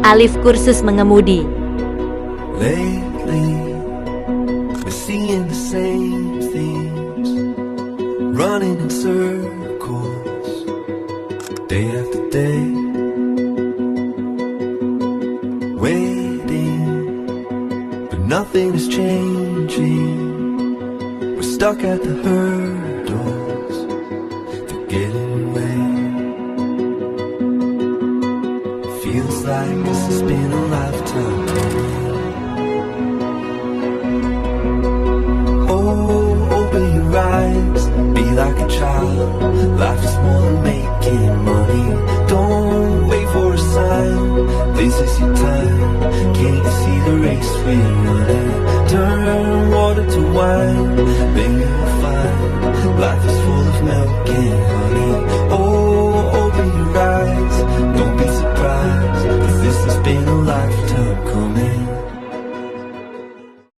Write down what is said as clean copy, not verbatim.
Alif kursus mengemudi. Lately, we're seeing the same things, running in circles, day after day, waiting, but nothing is changing. We're stuck at the hurdles, they're getting away. Feels like this has been a lifetime coming. Oh, open your eyes, be like a child. Life is more than making money. Don't wait for a sign, this is your time. Can't you see the race we're running? Turn water to wine, then you'll find life is full of milk and honey. Oh, open your eyes, don't be surprised, 'cause this has been a lifetime coming.